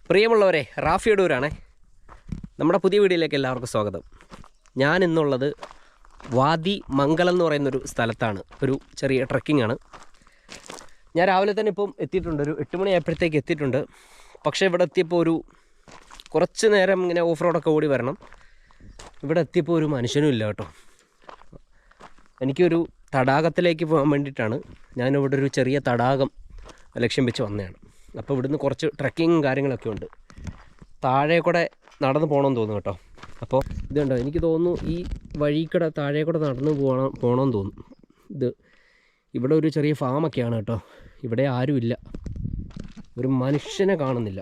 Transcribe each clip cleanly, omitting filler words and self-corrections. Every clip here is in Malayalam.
പ്രിയമുള്ളവരെ, റാഫി അടൂരാണേ. നമ്മുടെ പുതിയ വീഡിയോയിലേക്ക് എല്ലാവർക്കും സ്വാഗതം. ഞാൻ ഇന്നുള്ളത് വാദി മംഗലം എന്ന് പറയുന്നൊരു സ്ഥലത്താണ്. ഒരു ചെറിയ ട്രക്കിംഗ് ആണ്. ഞാൻ രാവിലെ തന്നെ ഇപ്പം എത്തിയിട്ടുണ്ട്. ഒരു 8 മണിയായപ്പോഴത്തേക്ക് എത്തിയിട്ടുണ്ട്. പക്ഷേ ഇവിടെ എത്തിയപ്പോൾ കുറച്ച് നേരം ഇങ്ങനെ ഓഫ് റോഡൊക്കെ ഓടി വരണം. ഇവിടെ എത്തിയപ്പോൾ ഒരു മനുഷ്യനും ഇല്ല കേട്ടോ. എനിക്കൊരു തടാകത്തിലേക്ക് പോകാൻ വേണ്ടിയിട്ടാണ്. ഞാനിവിടെ ഒരു ചെറിയ തടാകം ലക്ഷ്യം വെച്ച് വന്നതാണ്. അപ്പോൾ ഇവിടുന്ന് കുറച്ച് ട്രക്കിങ്ങും കാര്യങ്ങളൊക്കെ ഉണ്ട്. താഴെ കൂടെ നടന്ന് പോകണമെന്ന് തോന്നുന്നു കേട്ടോ. അപ്പോൾ ഇതുണ്ടോ, എനിക്ക് തോന്നുന്നു ഈ വഴിക്കൂടെ താഴെ കൂടെ നടന്ന് പോകണമെന്ന് തോന്നുന്നു. ഇവിടെ ഒരു ചെറിയ ഫാമൊക്കെയാണ് കേട്ടോ. ഇവിടെ ആരുമില്ല, ഒരു മനുഷ്യനെ കാണുന്നില്ല.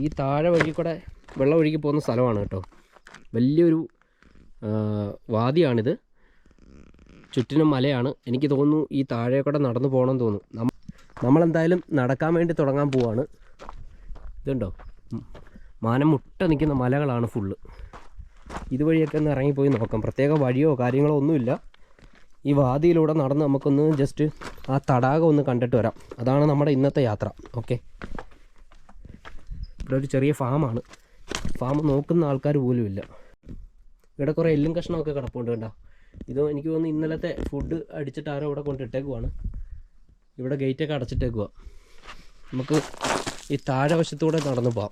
ഈ താഴെ വഴി കൂടെ വെള്ളം ഒഴുകി പോകുന്ന സ്ഥലമാണ് കേട്ടോ. വലിയൊരു വാദിയാണിത്. ചുറ്റിനും മലയാണ്. എനിക്ക് തോന്നുന്നു ഈ താഴെ കൂടെ നടന്നു പോകണമെന്ന് തോന്നുന്നു. നമ്മളെന്തായാലും നടക്കാൻ വേണ്ടി തുടങ്ങാൻ പോവാണ്. ഇതുണ്ടോ, മാനം മുട്ട നിൽക്കുന്ന മലകളാണ് ഫുള്ള്. ഇതുവഴിയൊക്കെ ഒന്ന് ഇറങ്ങിപ്പോയി നോക്കാം. പ്രത്യേക വഴിയോ കാര്യങ്ങളോ ഒന്നുമില്ല. ഈ വാദിയിലൂടെ നടന്ന് നമുക്കൊന്ന് ജസ്റ്റ് ആ തടാകം ഒന്ന് കണ്ടിട്ട് വരാം. അതാണ് നമ്മുടെ ഇന്നത്തെ യാത്ര. ഓക്കെ, ഇവിടെ ഒരു ചെറിയ ഫാമാണ്. ഫാം നോക്കുന്ന ആൾക്കാർ പോലും ഇല്ല. ഇവിടെ കുറേ എല്ലും കഷ്ണമൊക്കെ കിടപ്പുണ്ട് കണ്ടോ. ഇത് എനിക്ക് തോന്നുന്നു ഇന്നലത്തെ ഫുഡ് അടിച്ചിട്ട് ആരോ ഇവിടെ കൊണ്ടിട്ടേക്കുവാണ്. ഇവിടെ ഗേറ്റൊക്കെ അടച്ചിട്ടേക്കുക. നമുക്ക് ഈ താഴെ വശത്തൂടെ നടന്നു പോകാം.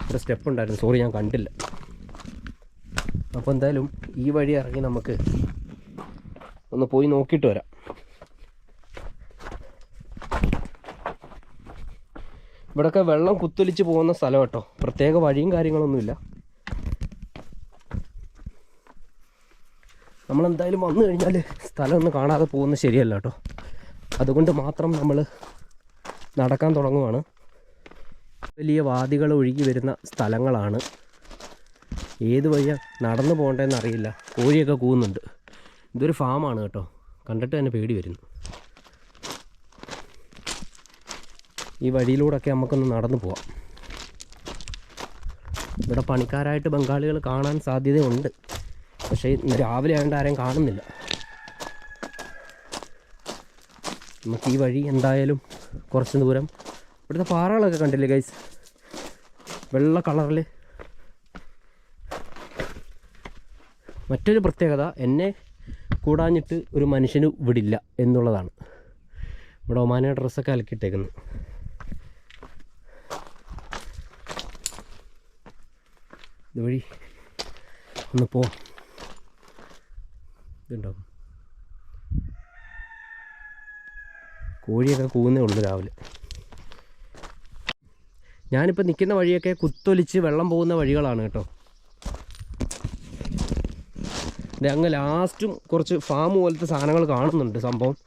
ഇവിടെ സ്റ്റെപ്പ് ഉണ്ടായിരുന്നു, സോറി ഞാൻ കണ്ടില്ല. അപ്പോൾ എന്തായാലും ഈ വഴി ഇറങ്ങി നമുക്ക് ഒന്ന് പോയി നോക്കിയിട്ട് വരാം. ഇവിടെയൊക്കെ വെള്ളം കുത്തൊലിച്ച് പോകുന്ന സ്ഥലം കേട്ടോ. പ്രത്യേക വഴിയും കാര്യങ്ങളൊന്നുമില്ല. നമ്മളെന്തായാലും വന്നു കഴിഞ്ഞാൽ സ്ഥലം ഒന്ന് കാണാതെ പോകുന്നത് ശരിയല്ല കേട്ടോ. അതുകൊണ്ട് മാത്രം നമ്മൾ നടക്കാൻ തുടങ്ങുവാണ്. വലിയ വാദികൾ ഒഴുകി വരുന്ന സ്ഥലങ്ങളാണ്. ഏത് വഴിയാണ് നടന്നു പോകേണ്ടതെന്ന് അറിയില്ല. കോഴിയൊക്കെ കൂവുന്നുണ്ട്. ഇതൊരു ഫാമാണ് കേട്ടോ. കണ്ടിട്ട് തന്നെ പേടി വരുന്നു. ഈ വഴിയിലൂടെയൊക്കെ നമുക്കൊന്ന് നടന്നു പോവാം. ഇവിടെ പണിക്കാരായിട്ട് ബംഗാളികൾ കാണാൻ സാധ്യതയുണ്ട്. പക്ഷേ ഇന്ന് രാവിലെ ആയതുകൊണ്ട് ആരെയും കാണുന്നില്ല. നമുക്ക് ഈ വഴി എന്തായാലും കുറച്ച് ദൂരം. ഇവിടുത്തെ പാറകളൊക്കെ കണ്ടില്ലേ ഗൈസ്, വെള്ള കളറിൽ. മറ്റൊരു പ്രത്യേകത, എന്നെ കൂടാഞ്ഞിട്ട് ഒരു മനുഷ്യനും ഇവിടെ ഇല്ല എന്നുള്ളതാണ്. ഇവിടെ ഒമാന ഡ്രസ്സൊക്കെ അലക്കിയിട്ടേക്കുന്നു. ഇതുവഴി ഒന്ന് പോവാം. ഇതുണ്ടാവും, കോഴിയൊക്കെ കൂന്നേ ഉള്ളൂ രാവിലെ. ഞാനിപ്പോൾ നിൽക്കുന്ന വഴിയൊക്കെ കുത്തൊലിച്ച് വെള്ളം പോകുന്ന വഴികളാണ് കേട്ടോ. അങ്ങ് ലാസ്റ്റും കുറച്ച് ഫാം പോലത്തെ സാധനങ്ങൾ കാണുന്നുണ്ട് സംഭവം.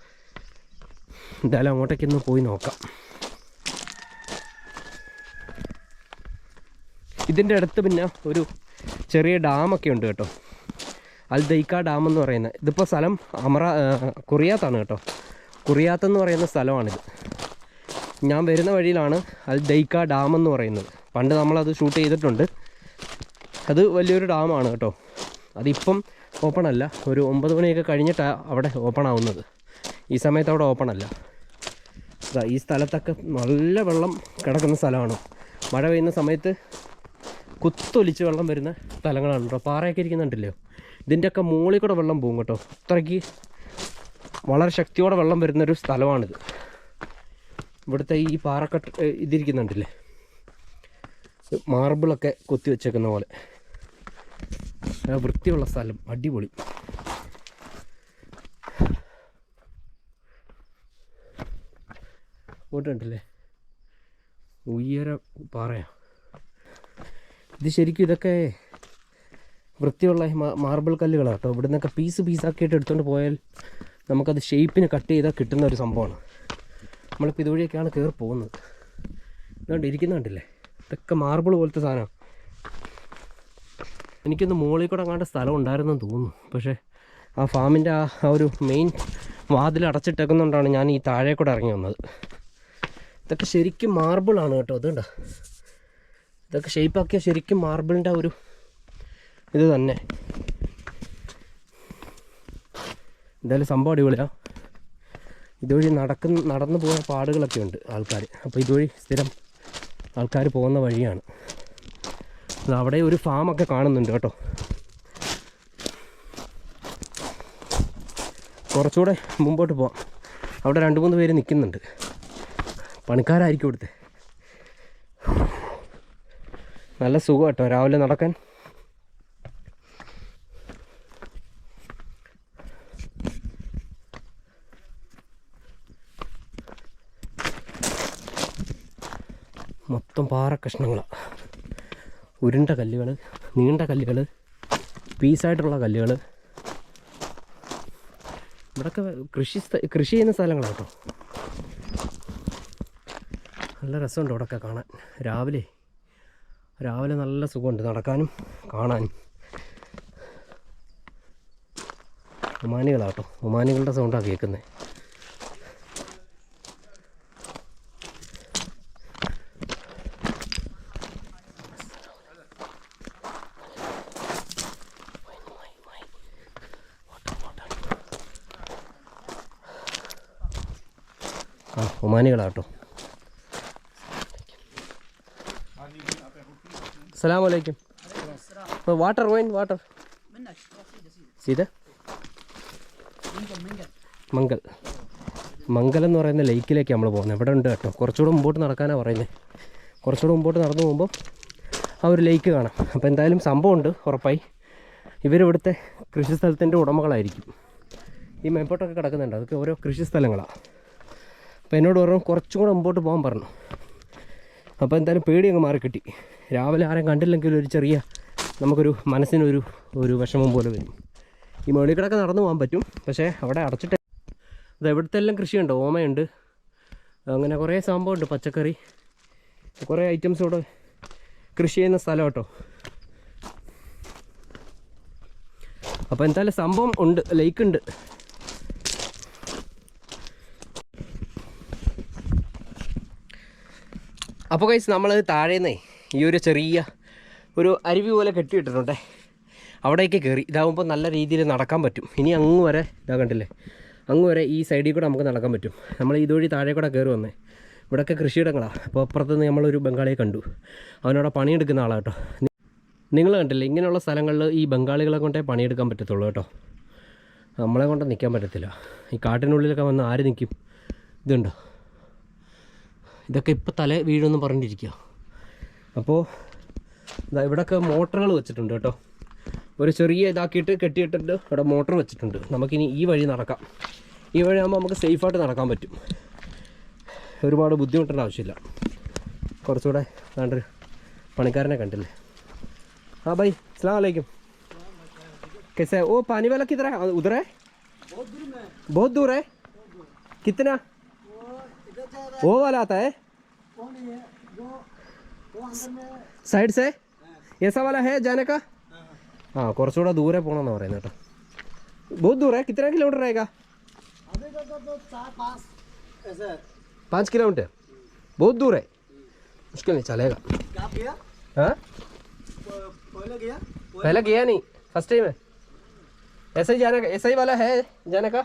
എന്തായാലും അങ്ങോട്ടേക്കൊന്ന് പോയി നോക്കാം. ഇതിൻ്റെ അടുത്ത് പിന്നെ ഒരു ചെറിയ ഡാമൊക്കെ ഉണ്ട് കേട്ടോ. അൽ ദൈക്ക ഡാം എന്ന് പറയുന്നത്. ഇതിപ്പോൾ സ്ഥലം കുറിയാത്താണ് കേട്ടോ. കുറിയാത്തെന്ന് പറയുന്ന സ്ഥലമാണിത്. ഞാൻ വരുന്ന വഴിയിലാണ് അൽ ദൈക്ക ഡാം എന്ന് പറയുന്നത്. പണ്ട് നമ്മളത് ഷൂട്ട് ചെയ്തിട്ടുണ്ട്. അത് വലിയൊരു ഡാമാണ് കേട്ടോ. അതിപ്പം ഓപ്പൺ അല്ല. ഒരു 9 മണിയൊക്കെ കഴിഞ്ഞിട്ടാണ് അവിടെ ഓപ്പൺ ആവുന്നത്. ഈ സമയത്ത് അവിടെ ഓപ്പൺ അല്ല. ഈ സ്ഥലത്തൊക്കെ നല്ല വെള്ളം കിടക്കുന്ന സ്ഥലമാണ്. മഴ പെയ്യുന്ന സമയത്ത് കുത്തൊലിച്ച് വെള്ളം വരുന്ന സ്ഥലങ്ങളാണ് കേട്ടോ. പാറയൊക്കെ ഇരിക്കുന്നുണ്ടല്ലോ. ഇതിൻ്റെയൊക്കെ മുകളിൽ കൂടെ വെള്ളം പോകും കേട്ടോ. അത്രയ്ക്ക് വളരെ ശക്തിയോടെ വെള്ളം വരുന്നൊരു സ്ഥലമാണിത്. ഇവിടുത്തെ ഈ പാറക്കെട്ട് ഇതിരിക്കുന്നുണ്ടല്ലേ, മാർബിളൊക്കെ കൊത്തി വെച്ചേക്കുന്ന പോലെ. വൃത്തിയുള്ള സ്ഥലം, അടിപൊളി. ഇങ്ങോട്ടുണ്ടല്ലേ, ഉയര പാറയാണ് ഇത്. ശരിക്കും ഇതൊക്കെ വൃത്തിയുള്ള മാർബിൾ കല്ലുകളാണ് കേട്ടോ. ഇവിടെ നിന്നൊക്കെ പീസാക്കിയിട്ട് എടുത്തുകൊണ്ട് പോയാൽ നമുക്കത് ഷേപ്പിന് കട്ട് ചെയ്താൽ കിട്ടുന്ന ഒരു സംഭവമാണ്. നമ്മളിപ്പോൾ ഇതുവഴിയൊക്കെയാണ് കയറി പോകുന്നത്. ഇതുകൊണ്ട് ഇരിക്കുന്നുണ്ടല്ലേ, ഇതൊക്കെ മാർബിൾ പോലത്തെ സാധനമാണ്. എനിക്കൊന്ന് മുകളിൽ കൂടെ അങ്ങാണ്ട് സ്ഥലം ഉണ്ടായിരുന്നെന്ന് തോന്നുന്നു. പക്ഷേ ആ ഫാമിൻ്റെ ആ ഒരു മെയിൻ വാതിൽ അടച്ചിട്ടേക്കുന്നതുകൊണ്ടാണ് ഞാൻ ഈ താഴെ കൂടെ ഇറങ്ങി വന്നത്. ഇതൊക്കെ ശരിക്കും മാർബിളാണ് കേട്ടോ. അതുകൊണ്ടാ ഇതൊക്കെ ഷേപ്പാക്കിയ ശരിക്കും മാർബിളിൻ്റെ ഒരു ഇത് തന്നെ. എന്തായാലും സംഭവം അടിപൊളിയാണ്. ഇതുവഴി നടന്നു പോയ പാടുകളൊക്കെ ഉണ്ട് ആൾക്കാർ. അപ്പോൾ ഇതുവഴി സ്ഥിരം ആൾക്കാർ പോകുന്ന വഴിയാണ്. അവിടെ ഒരു ഫാമൊക്കെ കാണുന്നുണ്ട് കേട്ടോ. കുറച്ചുകൂടെ മുമ്പോട്ട് പോവാം. അവിടെ 2-3 പേര് നിൽക്കുന്നുണ്ട്. പണിക്കാരായിരിക്കും ഇവിടുത്തെ. നല്ല സുഖം കേട്ടോ രാവിലെ നടക്കാൻ. മൊത്തം പാറ കഷ്ണങ്ങളാണ്. ഉരുണ്ട കല്ലുകൾ, നീണ്ട കല്ലുകൾ, പീസായിട്ടുള്ള കല്ലുകൾ. ഇവിടെയൊക്കെ കൃഷി ചെയ്യുന്ന സ്ഥലങ്ങളാണ് കേട്ടോ. നല്ല രസമുണ്ട് ഇവിടെയൊക്കെ കാണാൻ. രാവിലെ നല്ല സുഖമുണ്ട് നടക്കാനും കാണാനും. ഒമാനികളാട്ടോ, ഒമാനികളുടെ സൗണ്ടാണ് കേൾക്കുന്നത്. ഒമാനികളാട്ടോ. അസ്സലാമു അലൈക്കും. വാട്ടർ വാട്ടർ സീത മംഗൽ എന്ന് പറയുന്ന ലേക്കിലേക്ക് നമ്മൾ പോകുന്നത്. ഇവിടെ ഉണ്ട് കേട്ടോ. കുറച്ചുകൂടെ മുമ്പോട്ട് നടക്കാനാണ് പറയുന്നത്. കുറച്ചുകൂടെ മുമ്പോട്ട് നടന്നു പോകുമ്പോൾ ആ ഒരു ലേക്ക് കാണാം. അപ്പോൾ എന്തായാലും സംഭവമുണ്ട് ഉറപ്പായി. ഇവരിവിടുത്തെ കൃഷി സ്ഥലത്തിൻ്റെ ഉടമകളായിരിക്കും. ഈ മേപ്പോട്ടൊക്കെ കിടക്കുന്നുണ്ട്, അതൊക്കെ ഓരോ കൃഷി സ്ഥലങ്ങളാണ്. അപ്പോൾ എന്നോട് പറഞ്ഞു കുറച്ചും കൂടെ മുമ്പോട്ട് പോകാൻ പറഞ്ഞു. അപ്പോൾ എന്തായാലും പേടി അങ്ങ് മാറിക്കിട്ടി. രാവിലെ ആരെയും കണ്ടില്ലെങ്കിൽ ഒരു ചെറിയ നമുക്കൊരു മനസ്സിനൊരു വിഷമം പോലെ വരും. ഈ മേളിൽ കിടക്കെ നടന്നു പോകാൻ പറ്റും, പക്ഷേ അവിടെ അടച്ചിട്ട്. അത് എവിടുത്തെ എല്ലാം കൃഷിയുണ്ട്. ഓമയുണ്ട്, അങ്ങനെ കുറേ സംഭവമുണ്ട്. പച്ചക്കറി, കുറേ ഐറ്റംസ് ഇവിടെ കൃഷി ചെയ്യുന്ന സ്ഥലം കേട്ടോ. അപ്പോൾ എന്തായാലും സംഭവം ഉണ്ട്, ലേക്ക് ഉണ്ട്. അപ്പോൾ ഗൈസ് നമ്മൾ താഴേന്നേ ഈ ഒരു ചെറിയ ഒരു അരുവി പോലെ കെട്ടിയിട്ടിട്ടുണ്ടേ, അവിടേക്ക് കയറി. ഇതാകുമ്പോൾ നല്ല രീതിയിൽ നടക്കാൻ പറ്റും. ഇനി അങ്ങ് വരെ ഇതാ കണ്ടില്ലേ, അങ്ങ് വരെ ഈ സൈഡിൽ കൂടെ നമുക്ക് നടക്കാൻ പറ്റും. നമ്മൾ ഇതുവഴി താഴെ കൂടെ കയറി വന്നേ. ഇവിടെയൊക്കെ കൃഷിയിടങ്ങളാണ്. അപ്പോൾ അപ്പുറത്തുനിന്ന് നമ്മളൊരു ബംഗാളിയെ കണ്ടു. അവനവിടെ പണിയെടുക്കുന്ന ആളാണ് കേട്ടോ. നിങ്ങൾ കണ്ടില്ലേ, ഇങ്ങനെയുള്ള സ്ഥലങ്ങളിൽ ഈ ബംഗാളികളെ കൊണ്ടേ പണിയെടുക്കാൻ പറ്റത്തുള്ളൂ കേട്ടോ. നമ്മളെ കൊണ്ട് നിൽക്കാൻ പറ്റത്തില്ല. ഈ കാട്ടിനുള്ളിലൊക്കെ വന്ന് ആര് നിൽക്കും? ഇതുണ്ടോ, ഇതൊക്കെ ഇപ്പോൾ തല വീഴുമെന്ന് പറഞ്ഞിരിക്കുക. അപ്പോൾ ഇവിടെയൊക്കെ മോട്ടറുകൾ വെച്ചിട്ടുണ്ട് കേട്ടോ. ഒരു ചെറിയ ഇതാക്കിയിട്ട് കെട്ടിയിട്ടിട്ട് ഇവിടെ മോട്ടർ വെച്ചിട്ടുണ്ട്. നമുക്കിനി ഈ വഴി നടക്കാം. ഈ വഴി ആകുമ്പോൾ നമുക്ക് സേഫായിട്ട് നടക്കാൻ പറ്റും. ഒരുപാട് ബുദ്ധിമുട്ടേണ്ട ആവശ്യമില്ല. കുറച്ചുകൂടെ വേണ്ട പണിക്കാരനെ കണ്ടില്ലേ. हाँ भाई अस्सलाम वालेकुम, कैसे है? वो पानी वाला किधर है? उधर है, बहुत दूर है। कितना वो वाला आता है साइड से, ऐसा वाला है जाने का? हाँ കുറച്ചുകൂടെ ദൂരെ പോകണമെന്ന് പറയുന്നത് കേട്ടോ. बहुत दूर है, कितना किलोमीटर रहेगा? 5 किलोमीटर, बहुत दूर है, मुश्किल नहीं चलेगा। हाँ पहले गया नहीं, फर्स्ट टाइम है। ऐसा ही जाने का, ऐसा ही वाला है जाने का,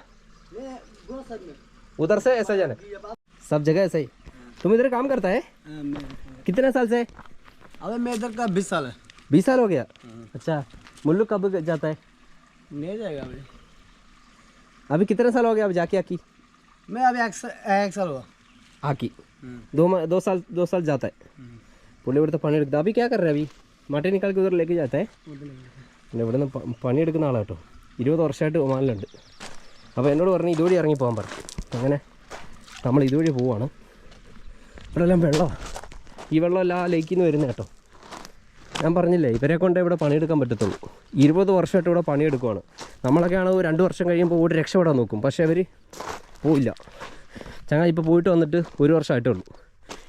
उधर से ऐसा जाने, सब जगह ऐसा ही। तुम इधर काम करता है? कितने साल से? अबे मैं इधर का 20 साल है। 20 साल हो गया। अच्छा, मुल्लू कब जाता है? नहीं जाएगा अभी। अभी कितने साल हो गया अब जाके आकी? मैं अभी एक साल हुआ आकी। 2 साल जाता है पुली। इविടുത്തെ പണിയെടുക്കുക. अभी क्या कर रहे हैं? अभी മട്ടേ നിക്കാൽ ഉദർ ലേക്ക് जाता है। ഇവിടുന്ന് പണിയെടുക്കുന്ന ആളാണ് കേട്ടോ. 20 വർഷമായിട്ട് ഒമാനിലുണ്ട്. അപ്പോൾ എന്നോട് പറഞ്ഞ് ഇതുവഴി ഇറങ്ങി പോകാൻ പറഞ്ഞു. അങ്ങനെ നമ്മൾ ഇതുവഴി പോവാണ്. ഇവിടെ എല്ലാം വെള്ളമാണ്. ഈ വെള്ളമല്ല ആ ലേക്കിൽ നിന്ന് വരുന്നത് കേട്ടോ. ഞാൻ പറഞ്ഞില്ലേ, ഇവരെ കൊണ്ട് ഇവിടെ പണിയെടുക്കാൻ പറ്റത്തുള്ളൂ. 20 വർഷമായിട്ട് ഇവിടെ പണിയെടുക്കുവാണ്. നമ്മളൊക്കെ ആണെങ്കിൽ 2 വർഷം കഴിയുമ്പോൾ ഓടി രക്ഷപ്പെടാൻ നോക്കും, പക്ഷേ അവർ പോയില്ല. ചങ്ങായി ഇപ്പോൾ പോയിട്ട് വന്നിട്ട് 1 വർഷമായിട്ടേ ഉള്ളൂ.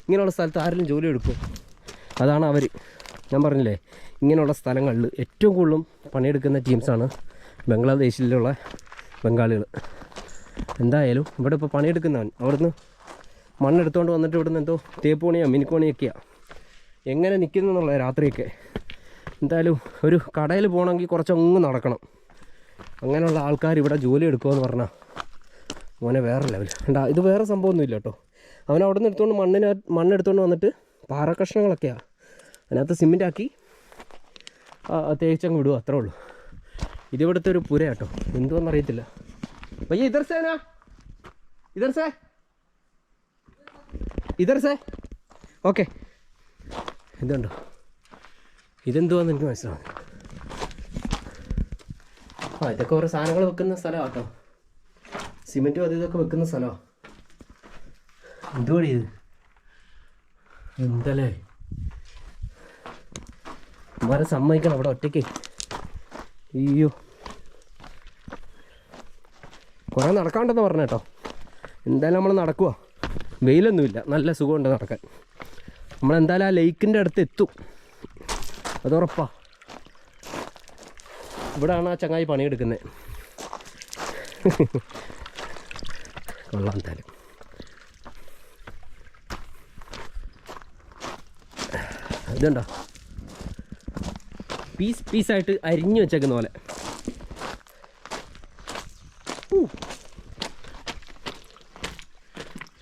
ഇങ്ങനെയുള്ള സ്ഥലത്ത് ആരെങ്കിലും ജോലി എടുക്കും? അതാണ് അവർ. ഞാൻ പറഞ്ഞില്ലേ, ഇങ്ങനെയുള്ള സ്ഥലങ്ങളിൽ ഏറ്റവും കൂടുതലും പണിയെടുക്കുന്ന ടീംസാണ് ബംഗ്ലാദേശിലുള്ള ബംഗാളികൾ. എന്തായാലും ഇവിടെ ഇപ്പോൾ പണിയെടുക്കുന്നവൻ അവിടുന്ന് മണ്ണെടുത്തുകൊണ്ട് വന്നിട്ട് ഇവിടുന്ന് എന്തോ തേപ്പ് പണിയോ മിനുക്ക് പണിയൊക്കെയാണ്. എങ്ങനെ നിൽക്കുന്നു എന്നുള്ള രാത്രിയൊക്കെ. എന്തായാലും ഒരു കടയിൽ പോകണമെങ്കിൽ കുറച്ചങ്ങ് നടക്കണം. അങ്ങനെയുള്ള ആൾക്കാർ ഇവിടെ ജോലി എടുക്കുമെന്ന് പറഞ്ഞാൽ മോനെ വേറെ ലെവൽ ഉണ്ടാ. ഇത് വേറെ സംഭവമൊന്നുമില്ല കേട്ടോ. അവൻ അവിടെ നിന്ന് എടുത്തുകൊണ്ട് മണ്ണെടുത്തുകൊണ്ട് വന്നിട്ട് പാറ കഷ്ണങ്ങളൊക്കെയാണ് അതിനകത്ത് സിമെൻ്റാക്കി തേച്ചങ്ങ് വിടുക, അത്രേ ഉള്ളൂ. ഇതിവിടുത്തെ ഒരു പുര കേട്ടോ, എന്തുവെന്ന് അറിയത്തില്ല. ഭയ്യ ഇധർ സേ ഓക്കെ. ഇതുണ്ടോ, ഇതെന്തുവാന്ന് എനിക്ക് മനസ്സിലാവും. ഇതൊക്കെ ഓരോ സാധനങ്ങൾ വെക്കുന്ന സ്ഥലമാണ് കേട്ടോ. സിമെൻറ്റും അത് ഇതൊക്കെ വെക്കുന്ന സ്ഥലമാണ്. എന്തുവാടി ഇത്, എന്തല്ലേ അമ്മമാരെ സമ്മതിക്കണം അവിടെ ഒറ്റയ്ക്ക്. അയ്യോ, കുറേ നടക്കാണ്ടെന്ന് പറഞ്ഞു കേട്ടോ. എന്തായാലും നമ്മൾ നടക്കുക, വെയിലൊന്നുമില്ല, നല്ല സുഖമുണ്ട് നടക്കാൻ. നമ്മളെന്തായാലും ആ ലേക്കിൻ്റെ അടുത്ത് എത്തും, അതുറപ്പാ. ഇവിടെയാണ് ആ ചങ്ങായി പണിയെടുക്കുന്നത്. കൊള്ളാം. എന്തായാലും ഇതുണ്ടോ, പീസായിട്ട് അരിഞ്ഞു വെച്ചേക്കുന്ന പോലെ.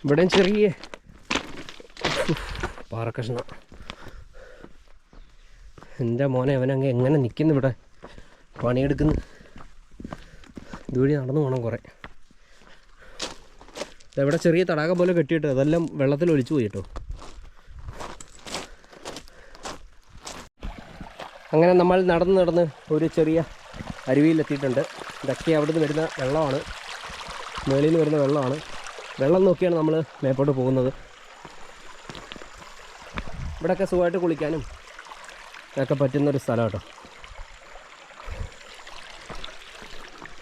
ഇവിടെയും ചെറിയ പാറക്കഷ്ണം. എൻ്റെ മോനെ അവനങ്ങ് എങ്ങനെ നിൽക്കുന്നു ഇവിടെ പണിയെടുക്കുന്നു. ഇതുവഴി നടന്നു പോകണം കുറേ. ഇവിടെ ചെറിയ തടാകം പോലെ കെട്ടിയിട്ട് അതെല്ലാം വെള്ളത്തിൽ ഒലിച്ചു പോയി കേട്ടോ. അങ്ങനെ നമ്മൾ നടന്ന് ഒരു ചെറിയ അരുവിയിലെത്തിയിട്ടുണ്ട്. ഇതൊക്കെ അവിടെ നിന്ന് വരുന്ന വെള്ളമാണ്, മേളിൽ നിന്ന് വരുന്ന വെള്ളമാണ്. വെള്ളം നോക്കിയാണ് നമ്മൾ മേപ്പോട്ട് പോകുന്നത്. ഇവിടെയൊക്കെ സുഖമായിട്ട് കുളിക്കാനും ഒക്കെ പറ്റുന്നൊരു സ്ഥലം കേട്ടോ.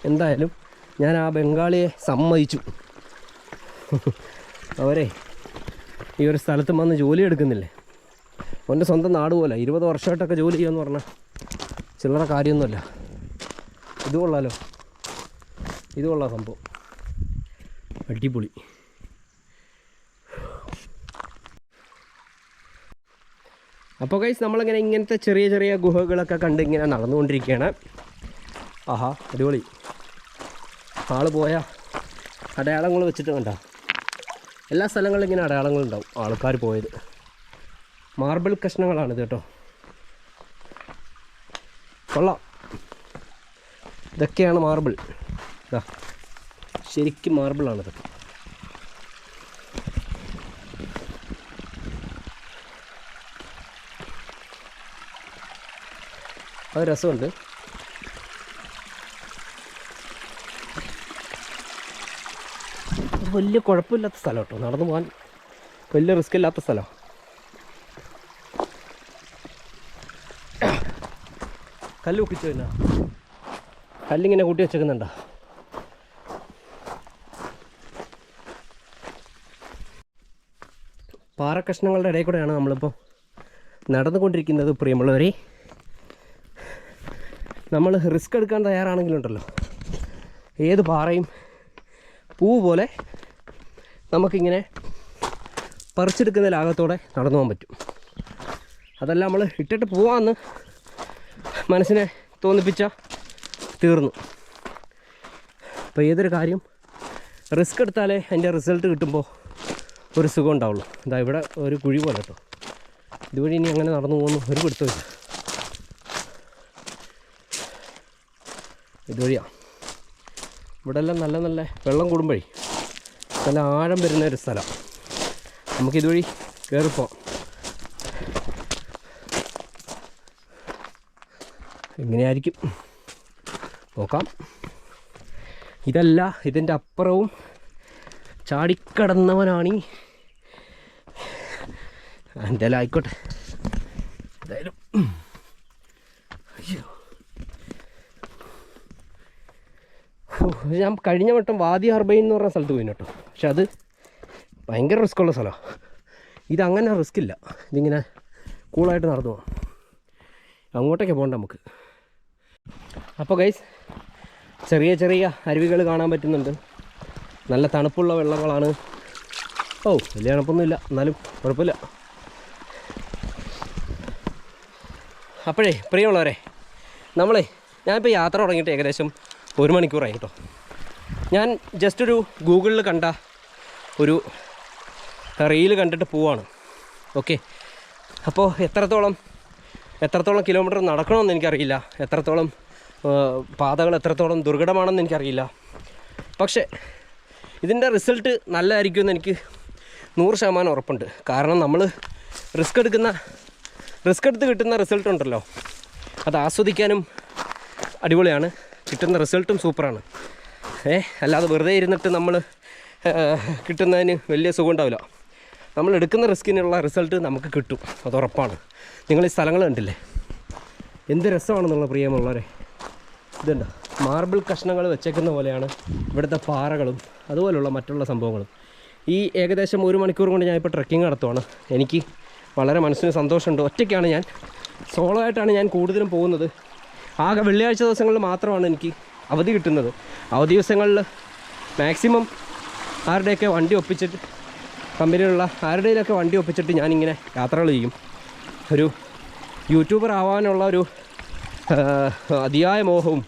എന്തായാലും ഞാൻ ആ ബംഗാളിയെ സമ്മതിച്ചു. അവരെ ഈ ഒരു സ്ഥലത്ത് വന്ന് ജോലി എടുക്കുന്നില്ലേ, അവൻ്റെ സ്വന്തം നാട് പോലെ 20 വർഷമായിട്ടൊക്കെ ജോലി ചെയ്യുമെന്ന് പറഞ്ഞാൽ ചില്ലറ കാര്യമൊന്നുമല്ല. ഇത് കൊള്ളാലോ, ഇത് കൊള്ളാം സംഭവം, അടിപൊളി. അപ്പോൾ ഗൈസ് നമ്മളിങ്ങനെ ഇങ്ങനത്തെ ചെറിയ ഗുഹകളൊക്കെ കണ്ട് ഇങ്ങനെ നടന്നുകൊണ്ടിരിക്കുകയാണ്. ആഹാ, അടിപൊളി. ആൾ പോയ അടയാളങ്ങൾ വെച്ചിട്ട് കണ്ടോ, എല്ലാ സ്ഥലങ്ങളിലും ഇങ്ങനെ അടയാളങ്ങളുണ്ടാവും ആൾക്കാർ പോയത്. മാർബിൾ കഷ്ണങ്ങളാണിത് കേട്ടോ, കൊള്ളാം. ഇതൊക്കെയാണ് മാർബിൾ. ഇതാ ശരിക്കും മാർബിളാണിതൊക്കെ. അത് രസമുണ്ട്. വലിയ കുഴപ്പമില്ലാത്ത സ്ഥലം കേട്ടോ, നടന്നു പോകാൻ വലിയ റിസ്ക് ഇല്ലാത്ത സ്ഥലമാണ്. കല്ല് ഒക്കിച്ചു തന്നെ, കല്ലിങ്ങനെ കൂട്ടി വെച്ചേക്കുന്നുണ്ടോ. പാറക്കഷ്ണങ്ങളുടെ ഇടയിൽ കൂടെയാണ് നമ്മളിപ്പോൾ നടന്നുകൊണ്ടിരിക്കുന്നത്. പ്രിയമുള്ളവരെ, നമ്മൾ റിസ്ക് എടുക്കാൻ തയ്യാറാണെങ്കിലുണ്ടല്ലോ, ഏത് പാറയും പൂ പോലെ നമുക്കിങ്ങനെ പറിച്ചെടുക്കുന്ന ലാഘത്തോടെ നടന്നു പോകാൻ പറ്റും. അതല്ല നമ്മൾ ഇട്ടിട്ട് പോവാമെന്ന് മനസ്സിനെ തോന്നിപ്പിച്ചാൽ തീർന്നു. അപ്പോൾ ഏതൊരു കാര്യം റിസ്ക് എടുത്താലേ അതിൻ്റെ റിസൾട്ട് കിട്ടുമ്പോൾ ഒരു സുഖം ഉണ്ടാവുള്ളൂ. ഇതാ ഇവിടെ ഒരു കുഴി പോലെ കേട്ടോ, ഇതുവഴി ഇനി അങ്ങനെ നടന്നു പോകുന്നു ഒരു പിടുത്തമില്ല. ഇതുവഴിയാണ്. ഇവിടെ എല്ലാം നല്ല നല്ല വെള്ളം കൂടുമ്പോഴേ നല്ല ആഴം വരുന്ന ഒരു സ്ഥലം. നമുക്കിതുവഴി കയറിപ്പോവാം. എങ്ങനെയായിരിക്കും നോക്കാം. ഇതല്ല, ഇതിൻ്റെ അപ്പുറവും ചാടിക്കടന്നവനാണ്. എന്തായാലും ആയിക്കോട്ടെ. എന്തായാലും അയ്യോ, ഞാൻ കഴിഞ്ഞ വട്ടം വാദി ഹർബൈൻ എന്ന് പറഞ്ഞ സ്ഥലത്ത് പോയി കേട്ടോ. പക്ഷെ അത് ഭയങ്കര റിസ്ക്കുള്ള സ്ഥലമാണ്. ഇതങ്ങനെ റിസ്ക് ഇല്ല, ഇതിങ്ങനെ കൂളായിട്ട് നടന്നു പോകാം. അങ്ങോട്ടേക്ക് പോകണ്ട നമുക്ക്. അപ്പോൾ ഗൈസ്, ചെറിയ അരുവികൾ കാണാൻ പറ്റുന്നുണ്ട്. നല്ല തണുപ്പുള്ള വെള്ളങ്ങളാണ്. ഓ, വലിയ തണുപ്പൊന്നുമില്ല, എന്നാലും കുഴപ്പമില്ല. അപ്പോഴേ പ്രിയമുള്ളവരെ, ഞാനിപ്പോൾ യാത്ര തുടങ്ങിയിട്ട് ഏകദേശം 1 മണിക്കൂറായി കേട്ടോ. ഞാൻ ജസ്റ്റ് ഒരു ഗൂഗിളിൽ കണ്ട ഒരു റീല് കണ്ടിട്ട് പോവാണ്. ഓക്കെ, അപ്പോൾ എത്രത്തോളം കിലോമീറ്റർ നടക്കണമെന്ന് എനിക്കറിയില്ല, എത്രത്തോളം പാതകൾ എത്രത്തോളം ദുർഘടമാണെന്ന് എനിക്കറിയില്ല. പക്ഷേ ഇതിൻ്റെ റിസൾട്ട് നല്ലതായിരിക്കുമെന്ന് എനിക്ക് 100% ഉറപ്പുണ്ട്. കാരണം നമ്മൾ റിസ്ക് എടുത്ത് കിട്ടുന്ന റിസൾട്ട് ഉണ്ടല്ലോ, അത് ആസ്വദിക്കാനും അടിപൊളിയാണ്, കിട്ടുന്ന റിസൾട്ടും സൂപ്പറാണ്. അല്ലാതെ വെറുതെ ഇരുന്നിട്ട് നമ്മൾ കിട്ടുന്നതിന് വലിയ സുഖം ഉണ്ടാവില്ല. നമ്മൾ എടുക്കുന്ന റിസ്കിനുള്ള റിസൾട്ട് നമുക്ക് കിട്ടും, അത് ഉറപ്പാണ്. നിങ്ങൾ ഈ സ്ഥലങ്ങൾ കണ്ടില്ലേ, എന്ത് രസമാണെന്നുള്ള പ്രിയമുള്ളവരെ. ഇതുണ്ട്, മാർബിൾ കഷ്ണങ്ങൾ വെച്ചേക്കുന്ന പോലെയാണ് ഇവിടുത്തെ പാറകളും അതുപോലുള്ള മറ്റുള്ള സംഭവങ്ങളും. ഈ ഏകദേശം 1 മണിക്കൂർ കൊണ്ട് ഞാനിപ്പോൾ ട്രെക്കിംഗ് നടത്തുവാണ്. എനിക്ക് വളരെ മനസ്സിന് സന്തോഷമുണ്ട്. ഒറ്റയ്ക്കാണ് ഞാൻ, സോളോ ആയിട്ടാണ് ഞാൻ കൂടുതലും പോകുന്നത്. ആകെ വെള്ളിയാഴ്ച ദിവസങ്ങളിൽ മാത്രമാണ് എനിക്ക് അവധി കിട്ടുന്നത്. അവധി ദിവസങ്ങളിൽ മാക്സിമം ആരുടെയൊക്കെ വണ്ടി ഒപ്പിച്ചിട്ട്, കമ്പനിയിലുള്ള ആരുടെയിലൊക്കെ വണ്ടി ഒപ്പിച്ചിട്ട് ഞാനിങ്ങനെ യാത്രകൾ ചെയ്യും. ഒരു യൂട്യൂബർ ആവാനുള്ള ഒരു അതിയായ മോഹവും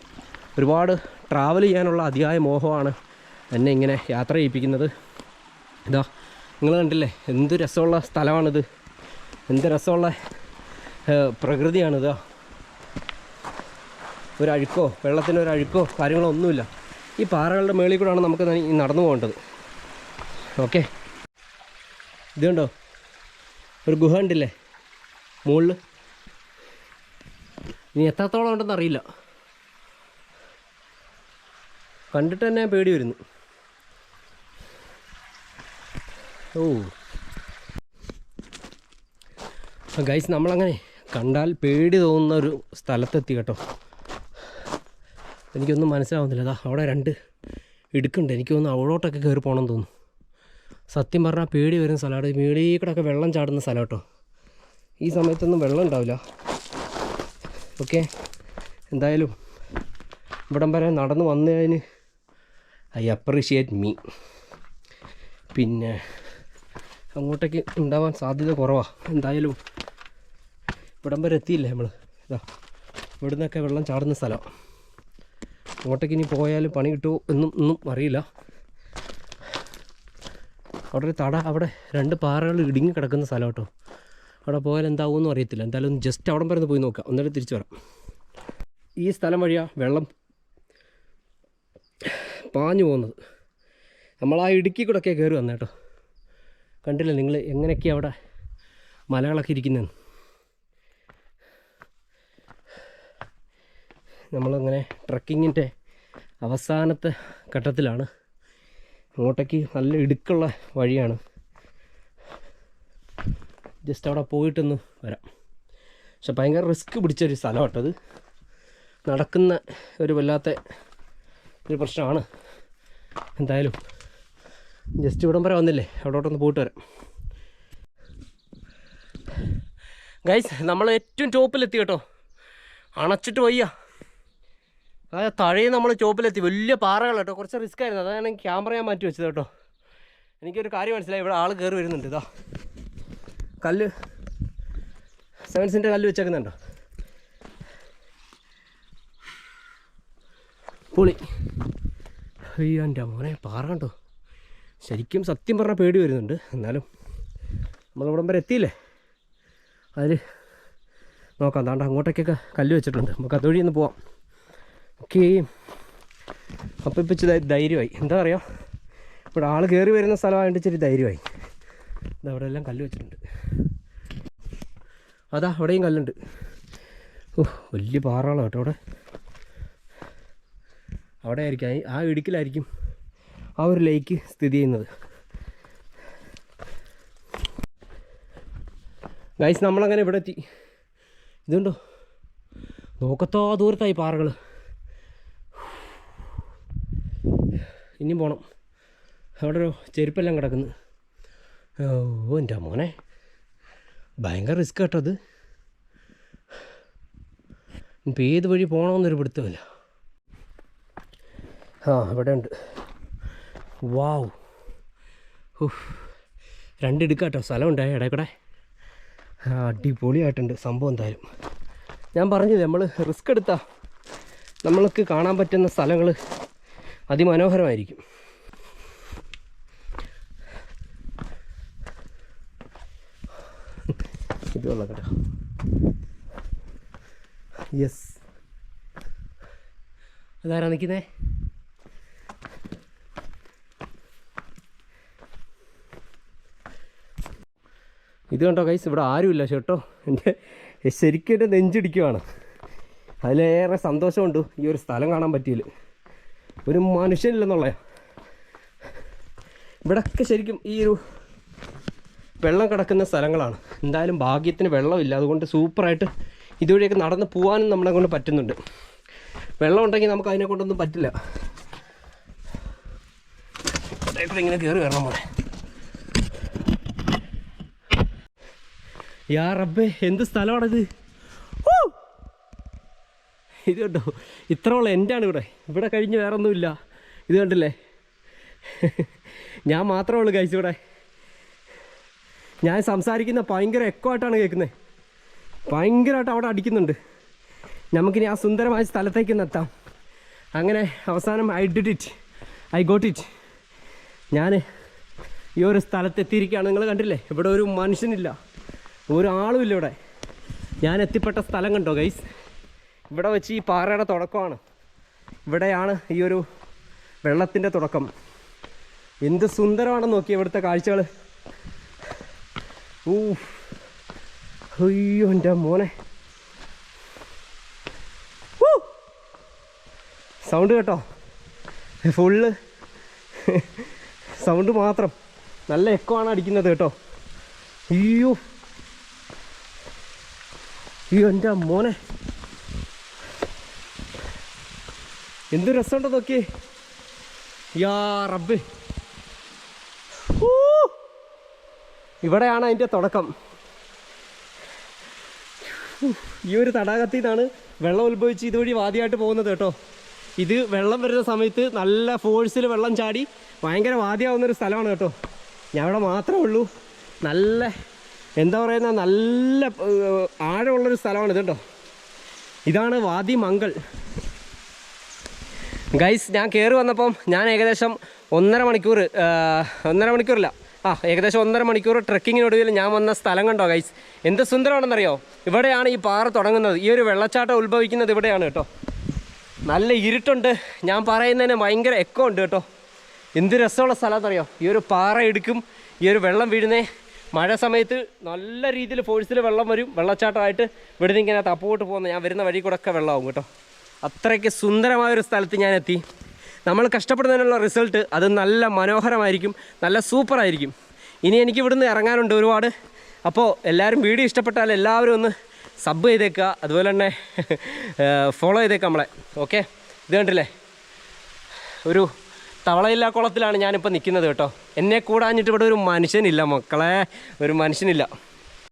ഒരുപാട് ട്രാവൽ ചെയ്യാനുള്ള അതിയായ മോഹമാണ് എന്നെ ഇങ്ങനെ യാത്ര ചെയ്യിപ്പിക്കുന്നത്. ഇതാ നിങ്ങൾ കണ്ടില്ലേ, എന്ത് രസമുള്ള സ്ഥലമാണിത്, എന്ത് രസമുള്ള പ്രകൃതിയാണിത്. ഒരഴുക്കോ വെള്ളത്തിനൊരഴുക്കോ കാര്യങ്ങളോ ഒന്നുമില്ല. ഈ പാറകളുടെ മേളിൽ കൂടെയാണ് നമുക്ക് നടന്നു പോകേണ്ടത്. ഓക്കെ, ഇത് കണ്ടോ, ഒരു ഗുഹ ഉണ്ടില്ലേ മുകളിൽ. ഇനി എത്രത്തോളം ഉണ്ടെന്ന് അറിയില്ല, കണ്ടിട്ട് തന്നെ പേടി വരുന്നു. ഓ ഗൈസ്, നമ്മളങ്ങനെ കണ്ടാൽ പേടി തോന്നുന്ന ഒരു സ്ഥലത്തെത്തി കേട്ടോ. എനിക്കൊന്നും മനസ്സിലാവുന്നില്ല. അതാ അവിടെ 2 ഇടുക്കുണ്ട്. എനിക്ക് തോന്നുന്നു അവിടോട്ടൊക്കെ കയറി പോകണമെന്ന് തോന്നുന്നു. സത്യം പറഞ്ഞാൽ പേടി വരുന്ന സ്ഥലമാണ്. മേളിൽ കൂടെയൊക്കെ വെള്ളം ചാടുന്ന സ്ഥലം കേട്ടോ. ഈ സമയത്തൊന്നും വെള്ളം ഉണ്ടാവില്ല. ഓക്കെ, എന്തായാലും ഇവിടം വരെ നടന്നു വന്നതിന് ഐ അപ്രീഷിയേറ്റ് മീ. പിന്നെ അങ്ങോട്ടേക്ക് ഉണ്ടാവാൻ സാധ്യത കുറവാണ്. എന്തായാലും ഇവിടം വരെ എത്തിയില്ലേ നമ്മൾ. ഇതാ ഇവിടെ നിന്നൊക്കെ വെള്ളം ചാടുന്ന സ്ഥലം. അങ്ങോട്ടേക്ക് ഇനി പോയാലും പണി കിട്ടുമോ ഒന്നും അറിയില്ല. അവിടെ ഒരു അവിടെ 2 പാറകൾ ഇടുങ്ങി കിടക്കുന്ന സ്ഥലം കേട്ടോ. അവിടെ പോയാൽ എന്താവുമെന്നും അറിയത്തില്ല. എന്തായാലും ജസ്റ്റ് അവിടം വരെ പോയി നോക്കാം, എന്നിട്ട് തിരിച്ചു വരാം. ഈ സ്ഥലം വഴിയാണ് വെള്ളം പാഞ്ഞു പോകുന്നത്. നമ്മൾ ആ ഇടുക്കി കൂടെയൊക്കെ കയറി വന്നേ കേട്ടോ. കണ്ടില്ലേ നിങ്ങൾ എങ്ങനെയൊക്കെയാണ് അവിടെ മലകളൊക്കെ ഇരിക്കുന്നതെന്ന്. നമ്മളങ്ങനെ ട്രക്കിങ്ങിൻ്റെ അവസാനത്തെ ഘട്ടത്തിലാണ്. അങ്ങോട്ടേക്ക് നല്ല ഇടുക്കുള്ള വഴിയാണ്. ജസ്റ്റ് അവിടെ പോയിട്ടൊന്ന് വരാം. പക്ഷെ ഭയങ്കര റിസ്ക് പിടിച്ചൊരു സ്ഥലമാട്ടത്. നടക്കുന്ന ഒരു വല്ലാത്ത ഒരു പ്രശ്നമാണ്. എന്തായാലും ജസ്റ്റ് ഇവിടം വരെ വന്നില്ലേ, അവിടോട്ടൊന്ന് പോയിട്ട് വരാം. ഗൈസ്, നമ്മൾ ഏറ്റവും ടോപ്പിലെത്തി കേട്ടോ. അണച്ചിട്ട് വയ്യ. അതായത് താഴെ നമ്മൾ ടോപ്പിലെത്തി. വലിയ പാറകൾ കേട്ടോ, കുറച്ച് റിസ്ക് ആയിരുന്നു. അതാണ് ക്യാമറ ഞാൻ മാറ്റി വെച്ചത് കേട്ടോ. എനിക്കൊരു കാര്യം മനസ്സിലായി, ഇവിടെ ആൾ കയറി വരുന്നുണ്ട്. ഇതാ കല്ല്, 7 കല്ല് വെച്ചേക്കുന്നുണ്ടോ. പൊളി. അയ്യോ എൻ്റെ മോനെ, പാറ കണ്ടോ. ശരിക്കും സത്യം പറഞ്ഞാൽ പേടി വരുന്നുണ്ട്. എന്നാലും നമ്മളിവിടം വരെ എത്തിയില്ലേ, അതിൽ നോക്കാം. താണ്ട അങ്ങോട്ടേക്കൊക്കെ കല്ല് വെച്ചിട്ടുണ്ട്, നമുക്ക് അതുവഴി ഒന്ന് പോവാം. ഓക്കെ, അപ്പം ഇപ്പം ഇച്ചിരി ധൈര്യമായി. എന്താ പറയുക, ഇവിടെ ആൾ കയറി വരുന്ന സ്ഥലമായിട്ട് ഇച്ചിരി ധൈര്യമായി. ഇതവിടെ എല്ലാം കല്ല് വെച്ചിട്ടുണ്ട്. അതാ അവിടെയും കല്ലുണ്ട്. വലിയ പാറകളാണ് കേട്ടോ അവിടെ. അവിടെ ആയിരിക്കും, ആ ഇടുക്കിലായിരിക്കും ആ ഒരു ലേക്ക് സ്ഥിതി ചെയ്യുന്നത്. ഗൈസ്, നമ്മളങ്ങനെ ഇവിടെ എത്തി. ഇതുണ്ടോ, നോക്കത്തോ ദൂരത്തായി പാറകൾ. ഇനിയും പോകണം. അവിടെ ഒരു ചെരുപ്പെല്ലാം കിടക്കുന്നു. ഓ എൻ്റെ മോനെ, ഭയങ്കര റിസ്ക് കേട്ടോ അത്. ഇപ്പം ഏത് വഴി പോകണമെന്നൊരു പിടുത്തമില്ല. ഇവിടെ ഉണ്ട്. വാവ്, 2 ഇടുക്കാട്ടോ സ്ഥലമുണ്ടായി ഇടയ്ക്കൂടെ. അടിപൊളിയായിട്ടുണ്ട് സംഭവം. എന്തായാലും ഞാൻ പറഞ്ഞില്ലേ, നമ്മൾ റിസ്ക് എടുത്താൽ നമ്മൾക്ക് കാണാൻ പറ്റുന്ന സ്ഥലങ്ങൾ അതിമനോഹരമായിരിക്കും. ഇതുള്ള കേട്ടോ. യെസ്, അതാരാ നിൽക്കുന്നേ? ഇത് കണ്ടോ ഗൈസ്, ഇവിടെ ആരുമില്ല കേട്ടോ. ശരിക്കും എൻ്റെ നെഞ്ചിടിക്കുവാണ്. അതിലേറെ സന്തോഷമുണ്ട് ഈ ഒരു സ്ഥലം കാണാൻ പറ്റിയില്ല. ഒരു മനുഷ്യനില്ലെന്നുള്ള. ഇവിടെയൊക്കെ ശരിക്കും ഈ ഒരു വെള്ളം കിടക്കുന്ന സ്ഥലങ്ങളാണ്. എന്തായാലും ഭാഗ്യത്തിന് വെള്ളമില്ല, അതുകൊണ്ട് സൂപ്പറായിട്ട് ഇതുവഴിയൊക്കെ നടന്ന് പോകാനും നമ്മളെ കൊണ്ട് പറ്റുന്നുണ്ട്. വെള്ളം ഉണ്ടെങ്കിൽ നമുക്ക് അതിനെ കൊണ്ടൊന്നും പറ്റില്ല. ഇങ്ങനെ കയറി വരണം മോളെ. യാ റബ്ബേ, എന്ത് സ്ഥലമാണിത്! ഇത് കണ്ടോ, ഇത്രയുള്ള എൻ്റെയാണ് ഇവിടെ കഴിഞ്ഞ് വേറെ ഒന്നുമില്ല. ഇത് കണ്ടില്ലേ, ഞാൻ മാത്രമേ ഉള്ളൂ കഴിച്ചു ഇവിടെ. ഞാൻ സംസാരിക്കുന്ന ഭയങ്കര എക്കോ ആയിട്ടാണ് കേൾക്കുന്നത്. ഭയങ്കരമായിട്ട് അവിടെ അടിക്കുന്നുണ്ട്. നമുക്കിനി ആ സുന്ദരമായ സ്ഥലത്തേക്ക് ഒന്ന് എത്താം. അങ്ങനെ അവസാനം ഐ ഗോട്ട് ഇറ്റ്. ഞാൻ ഈ ഒരു സ്ഥലത്തെത്തിയിരിക്കുകയാണ്. നിങ്ങൾ കണ്ടില്ലേ, ഇവിടെ ഒരു മനുഷ്യനില്ല, ഒരാളുമില്ല ഇവിടെ. ഞാൻ എത്തിപ്പെട്ട സ്ഥലം കണ്ടോ ഗൈസ്? ഇവിടെ വെച്ച് ഈ പാറയുടെ തുടക്കമാണ്. ഇവിടെയാണ് ഈ ഒരു വെള്ളത്തിൻ്റെ തുടക്കം. എന്ത് സുന്ദരമാണെന്ന് നോക്കി ഇവിടുത്തെ കാഴ്ചകൾ. അയ്യോ എൻ്റെ മോനെ, സൗണ്ട് കേട്ടോ, ഫുള്ള് സൗണ്ട് മാത്രം. നല്ല എക്കോ ആണ് അടിക്കുന്നത് കേട്ടോ. അയ്യോ എൻ്റെ മോനെ, എന്ത് രസമുണ്ടോ നോക്കിയേ. യാ റബ്ബ്, ഇവിടെയാണ് അതിൻ്റെ തുടക്കം. ഈ ഒരു തടാകത്തിൽ നിന്നാണ് വെള്ളം ഉത്ഭവിച്ച് ഇതുവഴി വാദിയായിട്ട് പോകുന്നത് കേട്ടോ. ഇത് വെള്ളം വരുന്ന സമയത്ത് നല്ല ഫോഴ്സിൽ വെള്ളം ചാടി ഭയങ്കര വാദിയാവുന്നൊരു സ്ഥലമാണ് കേട്ടോ. ഞാൻ ഇവിടെ മാത്രമേ ഉള്ളൂ. നല്ല എന്താ പറയുന്ന നല്ല ആഴമുള്ളൊരു സ്ഥലമാണ് ഇത് കേട്ടോ. ഇതാണ് വാദി മംഗൾ ഗൈസ്. ഞാൻ കയറി വന്നപ്പം ഞാൻ ഏകദേശം ഏകദേശം 1.5 മണിക്കൂർ ട്രെക്കിങ്ങിനൊടുവിൽ ഞാൻ വന്ന സ്ഥലം കണ്ടോ ഗൈസ്. എന്ത് സുന്ദരമാണെന്നറിയോ? ഇവിടെയാണ് ഈ പാറ തുടങ്ങുന്നത്. ഈ ഒരു വെള്ളച്ചാട്ടം ഉത്ഭവിക്കുന്നത് ഇവിടെയാണ് കേട്ടോ. നല്ല ഇരുട്ടുണ്ട്. ഞാൻ പറയുന്നതിന് ഭയങ്കര എക്കോ ഉണ്ട് കേട്ടോ. എന്ത് രസമുള്ള സ്ഥലമെന്നറിയോ? ഈ ഒരു പാറ ഇടുക്കും, ഈ ഒരു വെള്ളം വീഴുന്നേ. മഴ സമയത്ത് നല്ല രീതിയിൽ ഫോഴ്സിൽ വെള്ളം വരും. വെള്ളച്ചാട്ടമായിട്ട് ഇവിടുന്ന് ഇങ്ങനെ തപ്പോട്ട് പോകുന്ന ഞാൻ വരുന്ന വഴി കൂടെ ഒക്കെ വെള്ളമാവും കേട്ടോ. അത്രയ്ക്ക് സുന്ദരമായൊരു സ്ഥലത്ത് ഞാൻ എത്തി. നമ്മൾ കഷ്ടപ്പെടുന്നതിനുള്ള റിസൾട്ട് അത് നല്ല മനോഹരമായിരിക്കും, നല്ല സൂപ്പറായിരിക്കും. ഇനി എനിക്ക് ഇവിടുന്ന് ഇറങ്ങാനുണ്ട് ഒരുപാട്. അപ്പോൾ എല്ലാവരും വീഡിയോ ഇഷ്ടപ്പെട്ടാൽ എല്ലാവരും ഒന്ന് സബ് ചെയ്തേക്കുക, അതുപോലെ തന്നെ ഫോളോ ചെയ്തേക്കുക നമ്മളെ. ഓക്കെ, ഇത് കണ്ടില്ലേ, ഒരു തവളയില്ലാ കുളത്തിലാണ് ഞാനിപ്പോൾ നിൽക്കുന്നത് കേട്ടോ. എന്നെ കൂടാഞ്ഞിട്ട് ഇവിടെ ഒരു മനുഷ്യനില്ല മക്കളെ, ഒരു മനുഷ്യനില്ല.